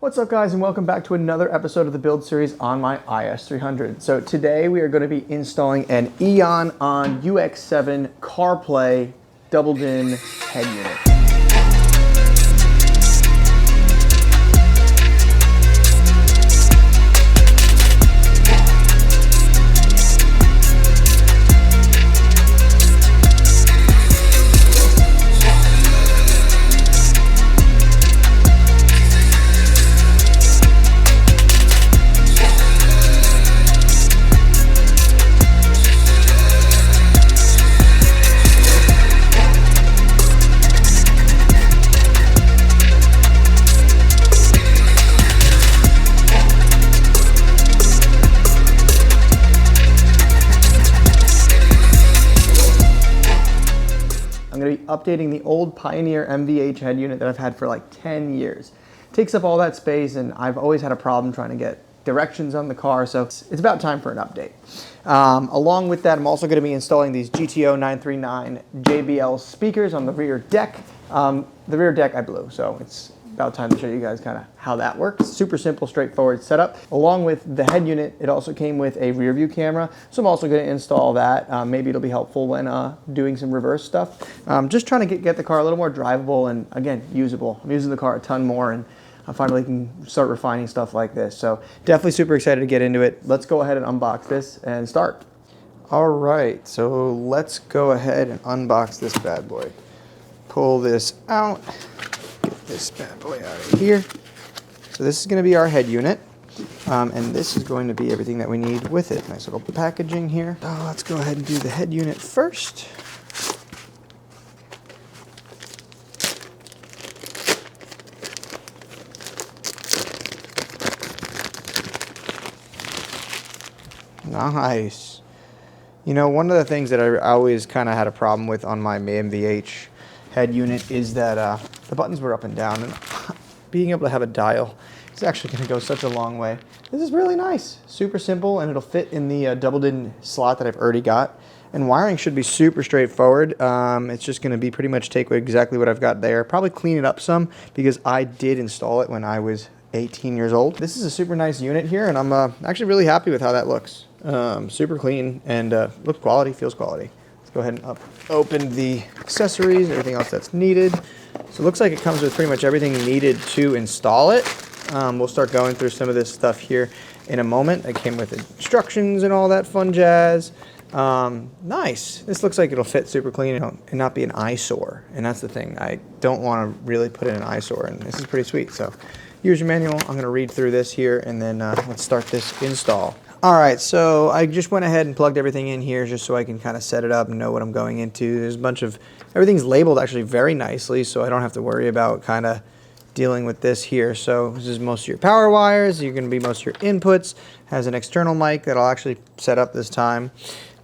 What's up guys, and welcome back to another episode of the build series on my IS300. So today we are going to be installing an Eonon UX7 CarPlay doubled-in head unit. I'm going to be updating the old Pioneer MVH head unit that I've had for like 10 years. It takes up all that space, and I've always had a problem trying to get directions on the car, so it's about time for an update. Along with that, I'm also going to be installing these GTO 939 JBL speakers on the rear deck. The rear deck I blew, so it's about time to show you guys kind of how that works. Super simple, straightforward setup. Along with the head unit, it also came with a rear view camera, so I'm also going to install that. Maybe it'll be helpful when doing some reverse stuff. Just trying to get the car a little more drivable and, again, usable. I'm using the car a ton more, and I finally can start refining stuff like this. So definitely super excited to get into it. Let's go ahead and unbox this and start. All right, so let's go ahead and unbox this bad boy. Pull this out. Get this bad boy out of here. So this is going to be our head unit, and this is going to be everything that we need with it. Nice little packaging here. Let's go ahead and do the head unit first. Nice. You know, one of the things that I always kind of had a problem with on my MVH head unit is that the buttons were up and down, and being able to have a dial is actually going to go such a long way. This is really nice, super simple, and it'll fit in the doubled-in slot that I've already got. And wiring should be super straightforward. It's just going to be pretty much take exactly what I've got there, probably clean it up some because I did install it when I was 18 years old. This is a super nice unit here, and I'm actually really happy with how that looks. Super clean and looks quality, feels quality. Let's go ahead and open the accessories, everything else that's needed. So it looks like it comes with pretty much everything needed to install it. We'll start going through some of this stuff here in a moment. It came with instructions and all that fun jazz. Nice. This looks like it'll fit super clean and not be an eyesore. And that's the thing. I don't want to really put in an eyesore, and this is pretty sweet. So here's your manual. I'm going to read through this here, and then let's start this install. All right, so I just went ahead and plugged everything in here just so I can kind of set it up and know what I'm going into. There's a bunch of, everything's labeled actually very nicely, so I don't have to worry about kind of dealing with this here. So this is most of your power wires. You're going to be most of your inputs. Has an external mic that I'll actually set up this time.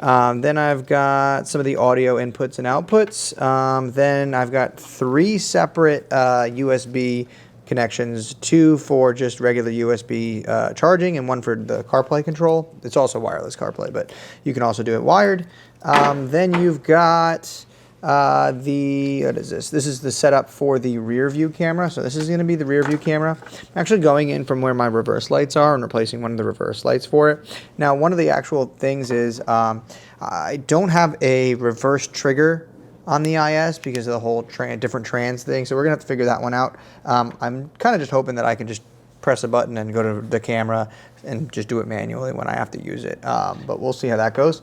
Then I've got some of the audio inputs and outputs. Then I've got 3 separate USB connections, 2 for just regular USB charging and 1 for the CarPlay control. It's also wireless CarPlay, but you can also do it wired. Then you've got what is this? This is the setup for the rear view camera. So this is going to be the rear view camera. I'm actually going in from where my reverse lights are and replacing one of the reverse lights for it. Now, one of the actual things is I don't have a reverse trigger on the IS because of the whole different trans thing, so we're gonna have to figure that one out. I'm kind of just hoping that I can just press a button and go to the camera and just do it manually when I have to use it, but we'll see how that goes.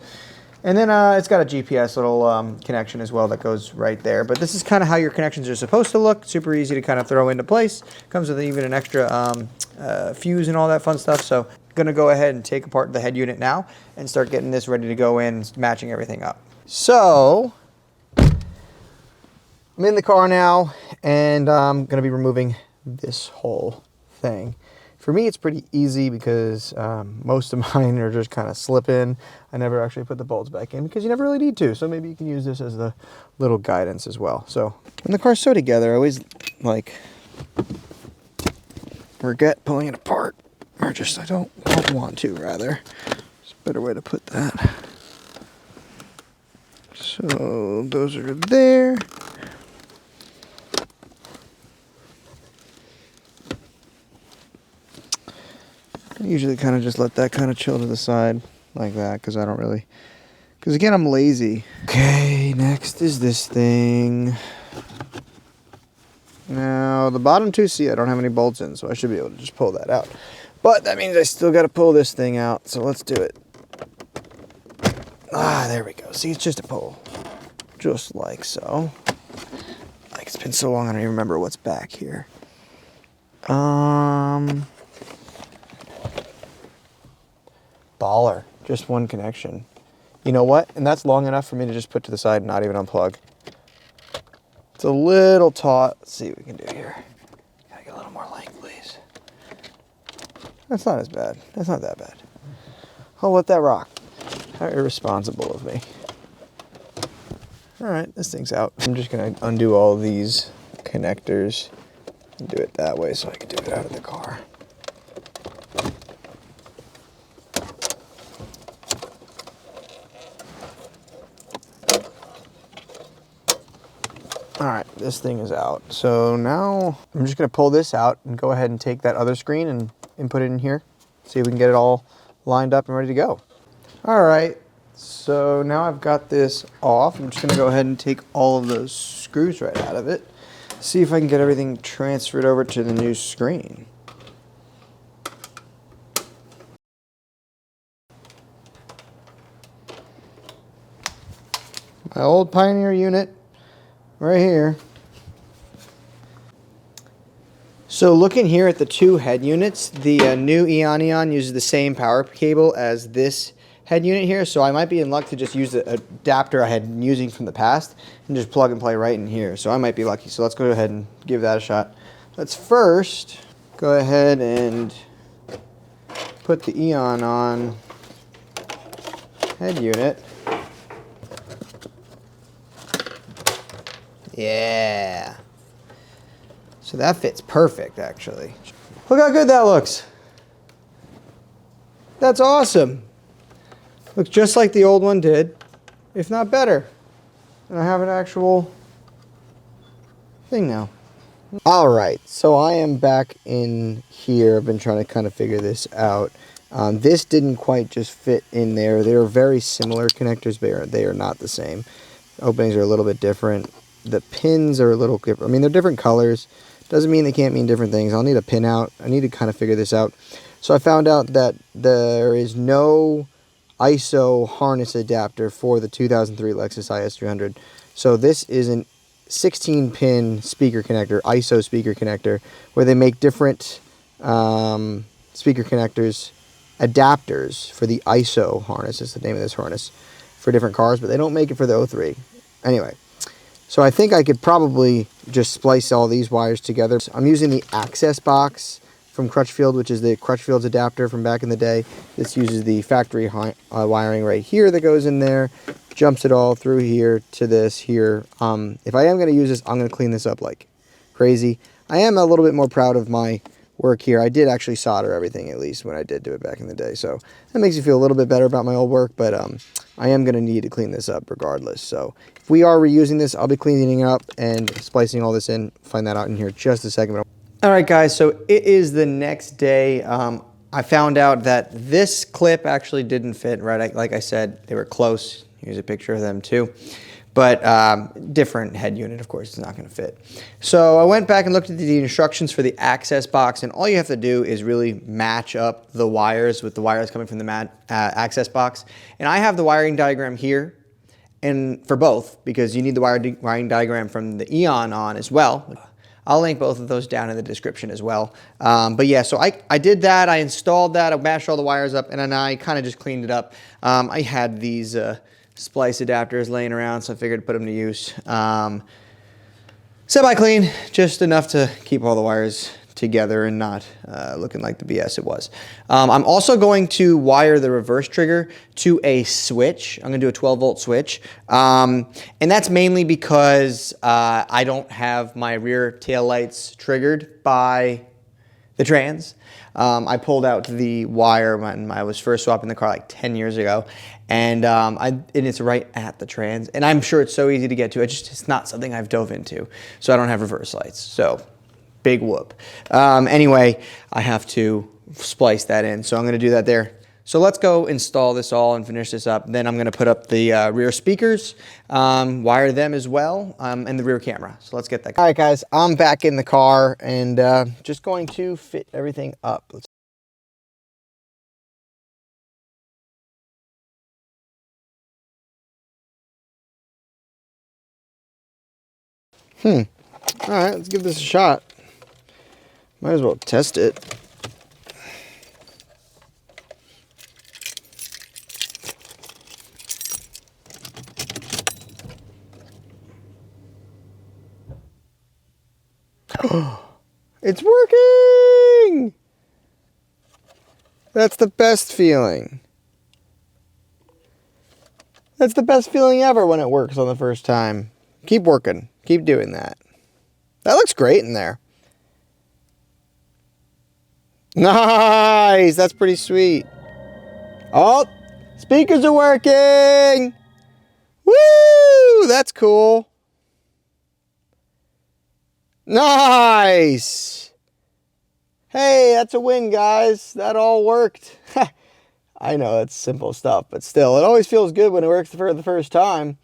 And then it's got a GPS little connection as well that goes right there, but this is kind of how your connections are supposed to look. Super easy to kind of throw into place. Comes with even an extra fuse and all that fun stuff. So gonna go ahead and take apart the head unit now and start getting this ready to go in, matching everything up. So I'm in the car now, and I'm going to be removing this whole thing. For me, it's pretty easy because most of mine are just kind of slip in. I never actually put the bolts back in because you never really need to. So maybe you can use this as the little guidance as well. So when the car's so together, I always forget pulling it apart, or just I don't want to, rather. There's a better way to put that. So those are there. I usually kind of just let that kind of chill to the side like that because I don't really, because again, I'm lazy. Okay, next is this thing. Now, the bottom two, see, I don't have any bolts in, so I should be able to just pull that out. But that means I still got to pull this thing out, so let's do it. Ah, there we go. See, it's just a pull. Just like so. Like, it's been so long, I don't even remember what's back here. Baller. Just one connection. You know what? And that's long enough for me to just put to the side and not even unplug. It's a little taut. Let's see what we can do here. Gotta get a little more length, please. That's not as bad. That's not that bad. I'll let that rock. How irresponsible of me. All right, this thing's out. I'm just gonna undo all these connectors and do it that way so I can do it out of the car. All right, this thing is out. So now I'm just gonna pull this out and go ahead and take that other screen and input it in here. See if we can get it all lined up and ready to go. All right, so now I've got this off. I'm just gonna go ahead and take all of those screws right out of it. See if I can get everything transferred over to the new screen. My old Pioneer unit. Right here. So looking here at the two head units, the new Eonon uses the same power cable as this head unit here, so I might be in luck to just use the adapter I had been using from the past and just plug and play right in here. So I might be lucky. So let's go ahead and give that a shot. Let's first go ahead and put the Eonon head unit. Yeah. So that fits perfect, actually. Look how good that looks. That's awesome. Looks just like the old one did, if not better. And I have an actual thing now. All right, so I am back in here. I've been trying to kind of figure this out. This didn't quite just fit in there. They are very similar connectors, but they are not the same. Openings are a little bit different. The pins are a little different. I mean, they're different colors. Doesn't mean they can't mean different things. I'll need a pin out. I need to kind of figure this out. So I found out that there is no ISO harness adapter for the 2003 Lexus IS300. So this is an 16-pin speaker connector, ISO speaker connector, where they make different speaker connectors, adapters for the ISO harness. Is the name of this harness for different cars, but they don't make it for the 03. Anyway. So I think I could probably just splice all these wires together. I'm using the access box from Crutchfield, which is the Crutchfield's adapter from back in the day. This uses the factory wiring right here that goes in there, jumps it all through here to this here. If I am going to use this, I'm going to clean this up like crazy. I am a little bit more proud of my work here. I did actually solder everything, at least when I did do it back in the day. So that makes me feel a little bit better about my old work, but I am going to need to clean this up regardless. So if we are reusing this, I'll be cleaning it up and splicing all this in. Find that out in here just a second. All right, guys, so it is the next day. I found out that this clip actually didn't fit, right? Like I said, they were close. Here's a picture of them too. But different head unit, of course, it's not going to fit. So I went back and looked at the instructions for the access box, and all you have to do is really match up the wires with the wires coming from the access box. And I have the wiring diagram here, and for both, because you need the wiring diagram from the Eonon as well. I'll link both of those down in the description as well. But yeah, so I did that. I installed that. I mashed all the wires up, and then I kind of just cleaned it up. I had these splice adapters laying around, so I figured to put them to use. Semi-clean, just enough to keep all the wires together and not looking like the BS it was. I'm also going to wire the reverse trigger to a switch. I'm going to do a 12-volt switch. And that's mainly because I don't have my rear tail lights triggered by the trans. I pulled out the wire when I was first swapping the car like 10 years ago, and it's right at the trans, and I'm sure it's so easy to get to. It's not something I've dove into, so I don't have reverse lights. So big whoop. Anyway, I have to splice that in. So I'm going to do that there. So let's go install this all and finish this up. Then I'm going to put up the rear speakers, wire them as well, and the rear camera. So let's get that. All right, guys, I'm back in the car and just going to fit everything up. All right, let's give this a shot. Might as well test it. It's working! That's the best feeling. That's the best feeling ever when it works on the first time. Keep working. Keep doing that. That looks great in there. Nice! That's pretty sweet. Oh, speakers are working! Woo! That's cool. Nice! Hey, that's a win, guys. That all worked. I know it's simple stuff, but still, it always feels good when it works for the first time.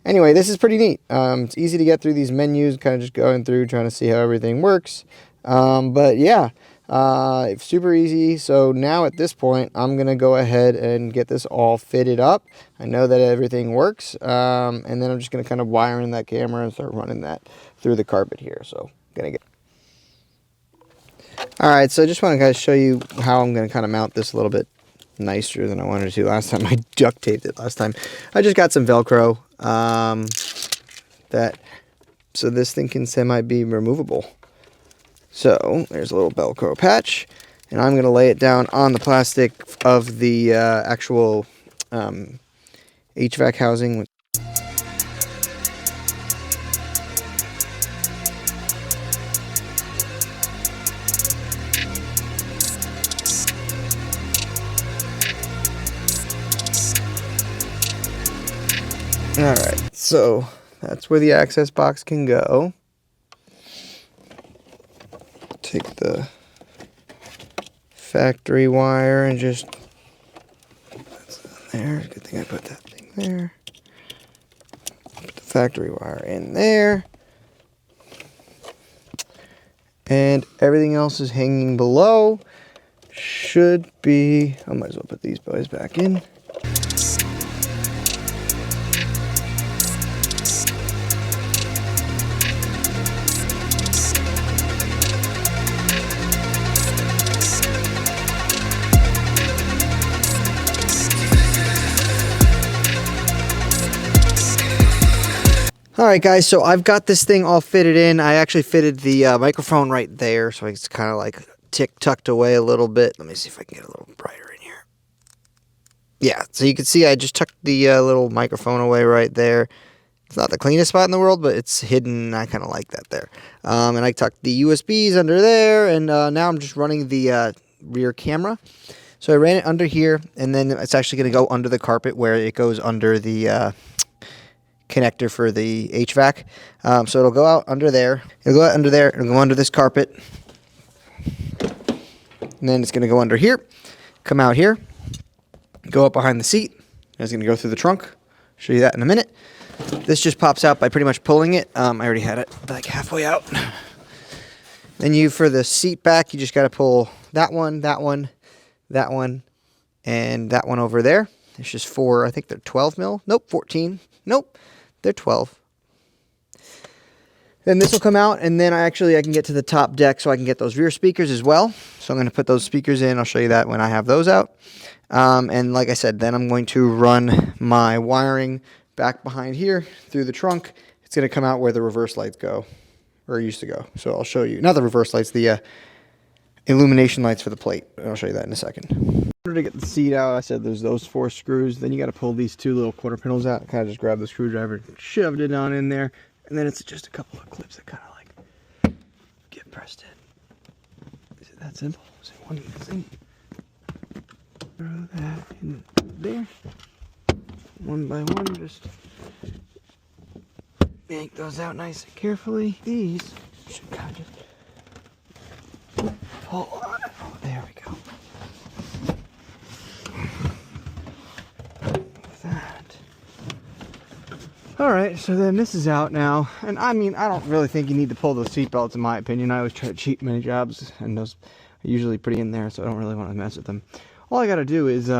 Anyway, this is pretty neat. It's easy to get through these menus, kind of just going through, trying to see how everything works. But yeah, it's super easy. So now at this point, I'm going to go ahead and get this all fitted up. I know that everything works. And then I'm just going to kind of wire in that camera and start running that through the carpet here. So I'm going to get... All right, so I just want to kind of show you how I'm going to kind of mount this a little bit nicer than I wanted to last time. I duct taped it last time. I just got some Velcro so this thing can semi be removable. So there's a little Velcro patch, and I'm going to lay it down on the plastic of the actual HVAC housing. Alright, so that's where the access box can go. Take the factory wire and just... That's there. Good thing I put that thing there. Put the factory wire in there. And everything else is hanging below. Should be... I might as well put these boys back in. Alright guys, so I've got this thing all fitted in. I actually fitted the microphone right there, so it's kind of like tucked away a little bit. Let me see if I can get a little brighter in here. Yeah, so you can see I just tucked the little microphone away right there. It's not the cleanest spot in the world, but it's hidden. I kind of like that there. And I tucked the USBs under there, and now I'm just running the rear camera. So I ran it under here, and then it's actually going to go under the carpet where it goes under the... connector for the HVAC. So it'll go out under there. It'll go out under there. It'll go under this carpet. And then it's going to go under here. Come out here. Go up behind the seat. And it's going to go through the trunk. Show you that in a minute. This just pops out by pretty much pulling it. I already had it like halfway out. Then for the seat back, you just got to pull that one, that one, that one, and that one over there. It's just four, I think they're 12 mil. Nope, 14. Nope. They're 12. Then this will come out, and then I can get to the top deck so I can get those rear speakers as well. So I'm going to put those speakers in. I'll show you that when I have those out. And like I said, then I'm going to run my wiring back behind here through the trunk. It's going to come out where the reverse lights go, or used to go. So I'll show you. Not the reverse lights, the illumination lights for the plate. I'll show you that in a second. In order to get the seat out, I said there's those 4 screws. Then you got to pull these 2 little quarter panels out. Kind of just grab the screwdriver, shoved it on in there, and then it's just a couple of clips that kind of like get pressed in. Is it that simple? Is it one thing? Throw that in there. One by one, just yank those out nice and carefully. These should kind of just pull on it. Oh, there we go. All right, so then this is out now. And I mean, I don't really think you need to pull those seat belts in my opinion. I always try to cheat many jobs, and those are usually pretty in there, so I don't really want to mess with them. All I gotta do is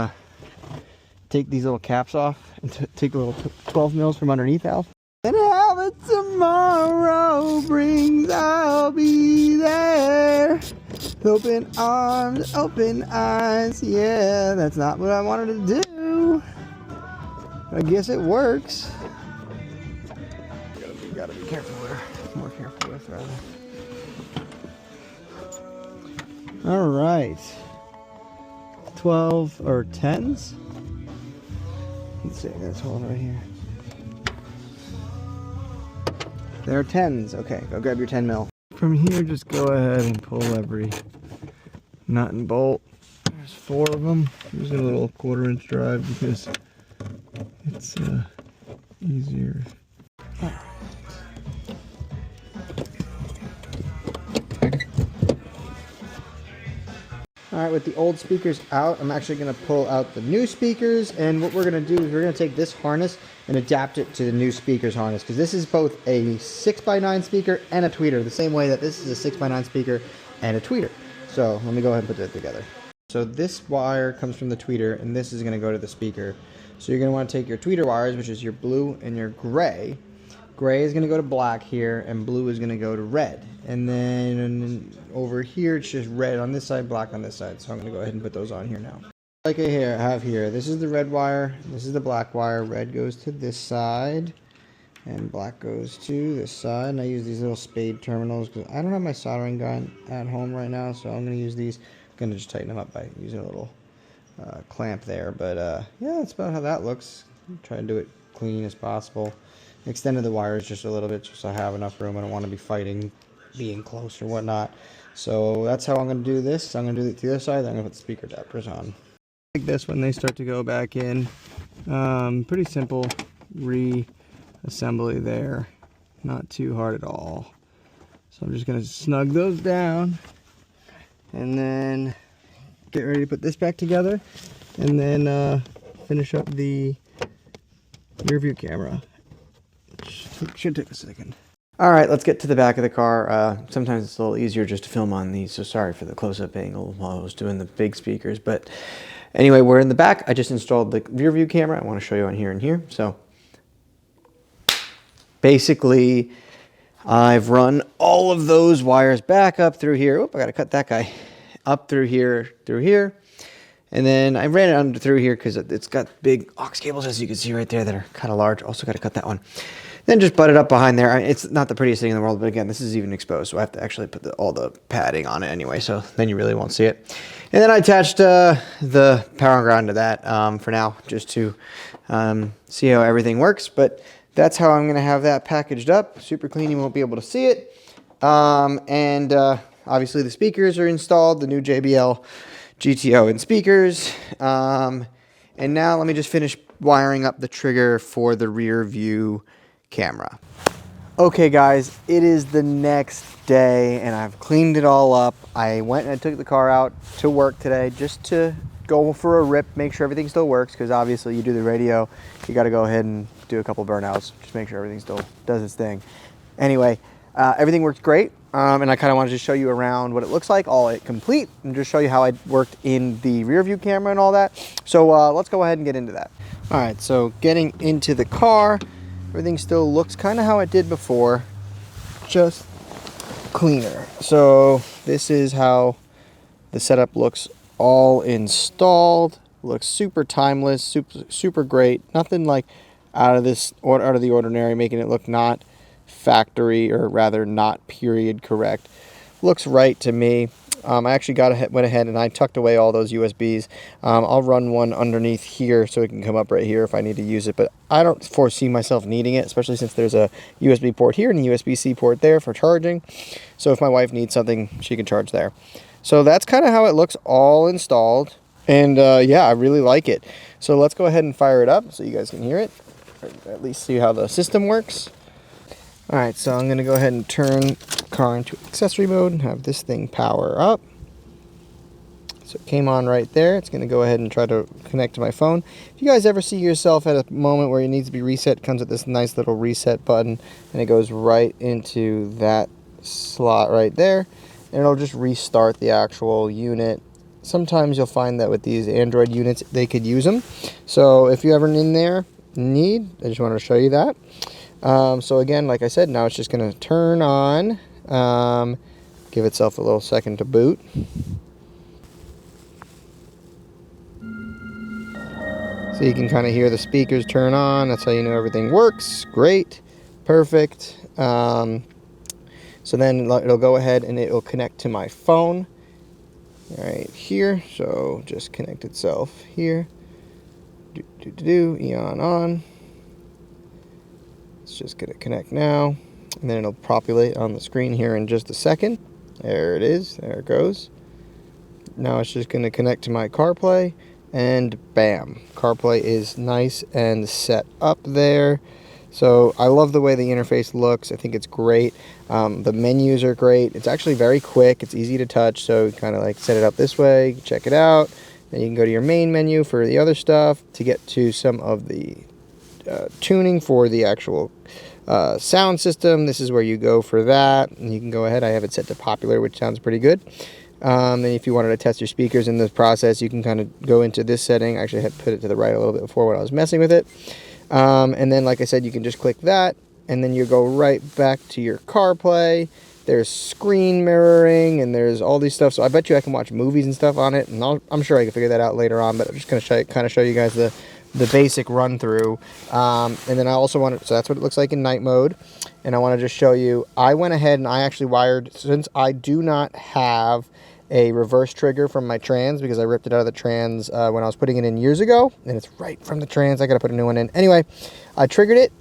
take these little caps off and take a little 12 mils from underneath out. And how tomorrow brings, I'll be there. Open arms, open eyes. Yeah, that's not what I wanted to do. I guess it works. Gotta be careful there. More careful with rather. All right. 12 or 10s. Let's see, I got 12 right here. They're 10s. Okay, go grab your 10 mil. From here, just go ahead and pull every nut and bolt. There's 4 of them. Use a little 1/4-inch drive because it's easier. All right, with the old speakers out, I'm actually going to pull out the new speakers, and what we're going to do is we're going to take this harness and adapt it to the new speakers harness, because this is both a 6x9 speaker and a tweeter, the same way that this is a 6x9 speaker and a tweeter. So let me go ahead and put that together. So this wire comes from the tweeter, and this is going to go to the speaker. So you're going to want to take your tweeter wires, which is your blue and your gray. Gray is going to go to black here, and blue is going to go to red. And then over here, it's just red on this side, black on this side. So I'm going to go ahead and put those on here now. Like I have here, this is the red wire, this is the black wire. Red goes to this side, and black goes to this side. And I use these little spade terminals because I don't have my soldering gun at home right now, so I'm going to use these. I'm going to just tighten them up by using a little clamp there. But yeah, that's about how that looks. Try to do it clean as possible. Extended the wires just a little bit just so I have enough room. I don't want to be fighting being close or whatnot. So that's how I'm going to do this. I'm going to do it to the other side. Then I'm going to put the speaker adapters on. Like this when they start to go back in. Pretty simple reassembly there. Not too hard at all. So I'm just going to snug those down. And then get ready to put this back together. And then finish up the rear view camera. Should take a second. All right, let's get to the back of the car. Sometimes it's a little easier just to film on these, so sorry for the close-up angle while I was doing the big speakers. But anyway, we're in the back. I just installed the rear view camera. I want to show you on here and here. So basically, I've run all of those wires back up through here. Oop, I got to cut that guy. Up through here, and then I ran it under through here because it's got big aux cables, as you can see right there, that are kind of large. Also got to cut that one. Then just butt it up behind there. I mean, it's not the prettiest thing in the world, but again, this is even exposed, so I have to actually put all the padding on it anyway, so then you really won't see it. And then I attached the power and ground to that for now, just to see how everything works. But that's how I'm going to have that packaged up. Super clean, you won't be able to see it. Obviously the speakers are installed, the new JBL GTO and speakers. And now let me just finish wiring up the trigger for the rear view camera. Okay guys, it is the next day and I've cleaned it all up. I went and I took the car out to work today just to go for a rip, make sure everything still works, because obviously you do the radio, you got to go ahead and do a couple burnouts, just make sure everything still does its thing. Anyway, everything works great, and I kind of wanted to show you around what it looks like, all it complete, and just show you how I worked in the rear view camera and all that. So let's go ahead and get into that. All right, so getting into the car, everything still looks kind of how it did before, just cleaner. So this is how the setup looks all installed. Looks super timeless, super great. Nothing like out of the ordinary, making it look not factory, or rather not period correct. Looks right to me. I actually went ahead and I tucked away all those USBs. I'll run one underneath here so it can come up right here if I need to use it, but I don't foresee myself needing it, especially since there's a USB port here and a USB-C port there for charging. So if my wife needs something, she can charge there. So that's kind of how it looks all installed. And yeah, I really like it. So let's go ahead and fire it up so you guys can hear it, or at least see how the system works. All right, so I'm going to go ahead and turn the car into accessory mode and have this thing power up. So it came on right there. It's going to go ahead and try to connect to my phone. If you guys ever see yourself at a moment where it needs to be reset, it comes with this nice little reset button, and it goes right into that slot right there, and it'll just restart the actual unit. Sometimes you'll find that with these Android units, they could use them. So if you ever in there need, I just wanted to show you that. So again, like I said, now it's just going to turn on, give itself a little second to boot. So you can kind of hear the speakers turn on. That's how you know everything works. Great. Perfect. So then it'll go ahead and it'll connect to my phone right here. So just connect itself here. Eon on. It's just going to connect now. And then it'll populate on the screen here in just a second. There it is. There it goes. Now it's just going to connect to my CarPlay. And bam, CarPlay is nice and set up there. So I love the way the interface looks. I think it's great. The menus are great. It's actually very quick. It's easy to touch. So you kind of like set it up this way, check it out. Then you can go to your main menu for the other stuff to get to some of the tuning for the actual sound system. This is where you go for that. And you can go ahead. I have it set to popular, which sounds pretty good. And if you wanted to test your speakers in this process, you can kind of go into this setting. Actually, I had put it to the right a little bit before when I was messing with it. And then, like I said, you can just click that, and then you go right back to your CarPlay. There's screen mirroring, and there's all these stuff. So I bet you I can watch movies and stuff on it, and I'm sure I can figure that out later on. But I'm just going to kind of show you guys the basic run through. And then I also wanted, so that's what it looks like in night mode. And I want to just show you, I went ahead and I actually wired, since I do not have a reverse trigger from my trans, because I ripped it out of the trans when I was putting it in years ago, and it's right from the trans. I got to put a new one in. Anyway, I triggered it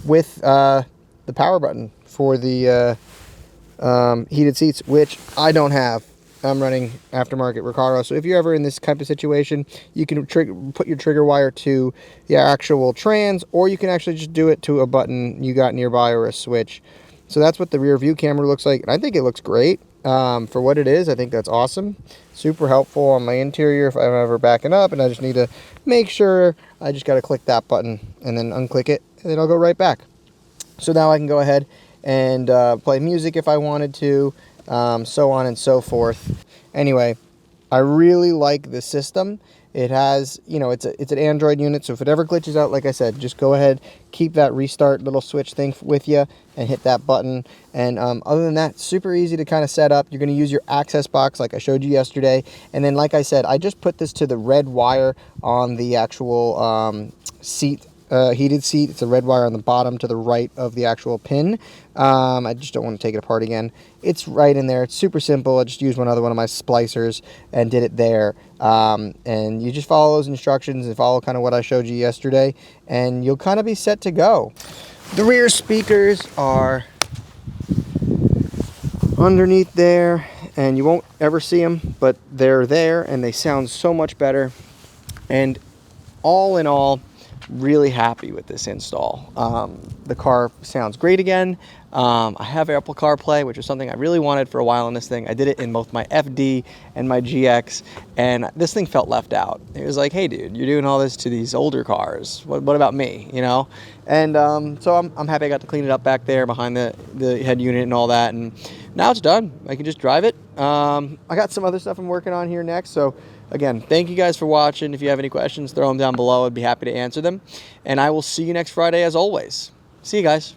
with the power button for the heated seats, which I don't have. I'm running aftermarket Recaro. So if you're ever in this type of situation, you can put your trigger wire to the actual trans, or you can actually just do it to a button you got nearby or a switch. So that's what the rear view camera looks like, and I think it looks great. For what it is, I think that's awesome. Super helpful on my interior if I'm ever backing up and I just need to make sure. I just got to click that button and then unclick it, and then I'll go right back. So now I can go ahead and play music if I wanted to, so on and so forth. Anyway, I really like the system. It has, you know, it's an Android unit, so if it ever glitches out, like I said, just go ahead, keep that restart little switch thing with you, and hit that button. And other than that, super easy to kind of set up. You're going to use your access box like I showed you yesterday. And then, like I said, I just put this to the red wire on the actual seat. Heated seat. It's a red wire on the bottom to the right of the actual pin. I just don't want to take it apart again. It's right in there. It's super simple. I just used one of my splicers and did it there. And you just follow those instructions and follow kind of what I showed you yesterday, and you'll kind of be set to go. The rear speakers are underneath there, and you won't ever see them, but they're there, and they sound so much better. And all in all, really happy with this install. The car sounds great again. I have Apple CarPlay, which is something I really wanted for a while in this thing. I did it in both my FD and my GX, and this thing felt left out. It was like, hey dude, you're doing all this to these older cars. What about me, you know? And so I'm happy I got to clean it up back there behind the head unit and all that, and now it's done. I can just drive it. I got some other stuff I'm working on here next, so again, thank you guys for watching. If you have any questions, throw them down below. I'd be happy to answer them. And I will see you next Friday as always. See you guys.